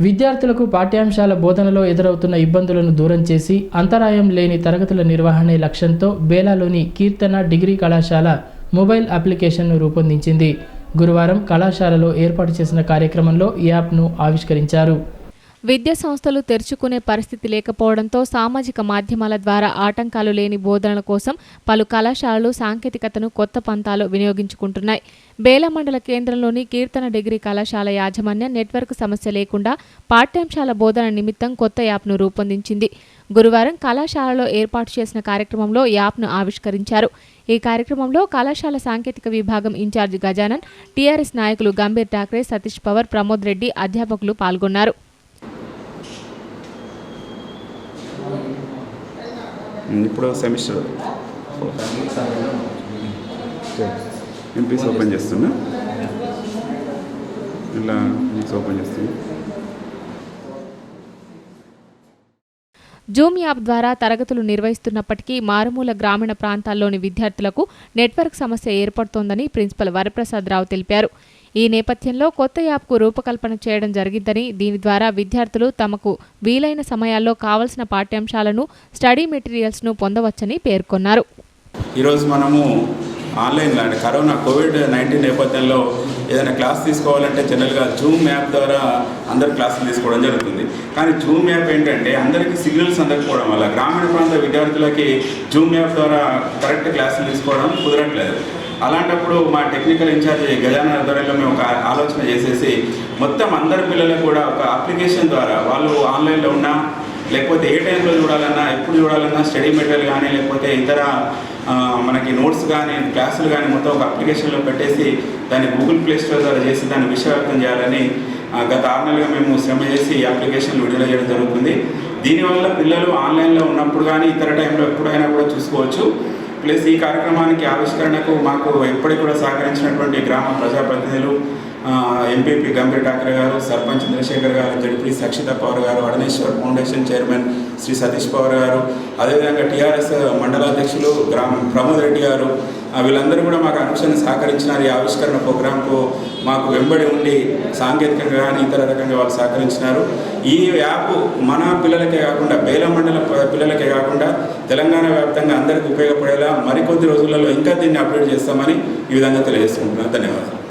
విద్యార్థులకు పాఠ్యాంశాల బోధనలో ఎదురవుతున్న ఇబ్బందులను దూరం చేసి అంతరాయం లేని తరగతుల నిర్వహణే లక్ష్యంతో బేలాలోని కీర్తన డిగ్రీ కళాశాల మొబైల్ అప్లికేషన్ను రూపొందించింది. గురువారం కళాశాలలో ఏర్పాటు చేసిన కార్యక్రమంలో ఈ యాప్ను ఆవిష్కరించారు. విద్యా సంస్థలు తెరుచుకునే పరిస్థితి లేకపోవడంతో సామాజిక మాధ్యమాల ద్వారా ఆటంకాలు లేని బోధనల కోసం పలు కళాశాలలు సాంకేతికతను కొత్త పంతాలు వినియోగించుకుంటున్నాయి. బేలా మండల కేంద్రంలోని కీర్తన డిగ్రీ కళాశాల యాజమాన్యం నెట్వర్క్ సమస్య లేకుండా పాఠ్యాంశాల బోధన నిమిత్తం కొత్త యాప్ను రూపొందించింది. గురువారం కళాశాలలో ఏర్పాటు చేసిన కార్యక్రమంలో యాప్ను ఆవిష్కరించారు. ఈ కార్యక్రమంలో కళాశాల సాంకేతిక విభాగం ఇన్ఛార్జ్ గజానన్, టీఆర్ఎస్ నాయకులు గంభీర్ ఠాక్రే, సతీష్ పవర్, ప్రమోద్ రెడ్డి, అధ్యాపకులు పాల్గొన్నారు. ఇప్పుడు సెమిస్టర్ ఎంపీస్ ఓపెన్ చేస్తున్నా, ఇలా ఓపెన్ చేస్తున్నా. జూమ్ యాప్ ద్వారా తరగతులు నిర్వహిస్తున్నప్పటికీ మారుమూల గ్రామీణ ప్రాంతాల్లోని విద్యార్థులకు నెట్వర్క్ సమస్య ఏర్పడుతోందని ప్రిన్సిపల్ వరప్రసాదరావు తెలిపారు. ఈ నేపథ్యంలో కొత్త యాప్కు రూపకల్పన చేయడం జరిగిందని, దీని ద్వారా విద్యార్థులు తమకు వీలైన సమయాల్లో కావలసిన పాఠ్యాంశాలను, స్టడీ మెటీరియల్స్ను పొందవచ్చని పేర్కొన్నారు. ఈరోజు మనము ఆన్లైన్లో అంటే కోవిడ్-19 నేపథ్యంలో ఏదైనా క్లాస్ తీసుకోవాలంటే జనరల్గా జూమ్ యాప్ ద్వారా అందరు క్లాసులు తీసుకోవడం జరుగుతుంది. కానీ జూమ్ యాప్ ఏంటంటే అందరికీ సిగ్నల్స్ అందకపోవడం వల్ల గ్రామీణ ప్రాంత విద్యార్థులకి జూమ్ యాప్ ద్వారా కరెక్ట్ క్లాసులు తీసుకోవడం కుదరట్లేదు. అలాంటప్పుడు మా టెక్నికల్ ఇన్ఛార్జ్ గజానన్ ఆధ్వర్యంలో మేము ఒక ఆలోచన చేసేసి మొత్తం అందరి పిల్లలకు కూడా ఒక అప్లికేషన్ ద్వారా వాళ్ళు ఆన్లైన్లో ఉన్నా లేకపోతే ఏ టైంలో చూడాలన్నా, ఎప్పుడు చూడాలన్నా స్టడీ మెటీరియల్ కానీ లేకపోతే ఇతర మనకి నోట్స్ కానీ క్లాసులు కానీ మొత్తం ఒక అప్లికేషన్లో పెట్టేసి దాన్ని గూగుల్ ప్లే స్టోర్ ద్వారా చేసి దాన్ని విశ్వవ్యాప్తం చేయాలని గత 6 నెలలుగా మేము శ్రమ చేసి ఈ అప్లికేషన్లు విడుదల చేయడం జరుగుతుంది. దీనివల్ల పిల్లలు ఆన్లైన్లో ఉన్నప్పుడు కానీ ఇతర టైంలో ఎప్పుడైనా కూడా చూసుకోవచ్చు. ప్లస్ ఈ కార్యక్రమానికి ఆవిష్కరణకు మాకు ఎప్పటికి కూడా సహకరించినటువంటి గ్రామ ప్రజాప్రతినిధులు, ఎంపీపీ గంభీర్ ఠాక్రే గారు, సర్పంచ్ చంద్రశేఖర్ గారు, జడ్పీ సక్షిత పవర్ గారు, అడనేశ్వర్ ఫౌండేషన్ చైర్మన్ శ్రీ సతీష్ పవర్ గారు, అదేవిధంగా టీఆర్ఎస్ మండలాధ్యక్షులు ప్రమోద్ రెడ్డి గారు, వీళ్ళందరూ కూడా మాకు అనుక్షణం సహకరించినారు. ఈ ఆవిష్కరణ ప్రోగ్రాంకు మాకు వెంబడి ఉండి సాంకేతికంగా కానీ ఇతర రకంగా వాళ్ళు సహకరించినారు. ఈ యాప్ మన పిల్లలకే కాకుండా బేలా మండల పిల్లలకే కాకుండా తెలంగాణ వ్యాప్తంగా అందరికీ ఉపయోగపడేలా మరికొద్ది రోజులలో ఇంకా దీన్ని అప్డేట్ చేస్తామని ఈ విధంగా తెలియజేసుకుంటున్నాను. ధన్యవాదాలు.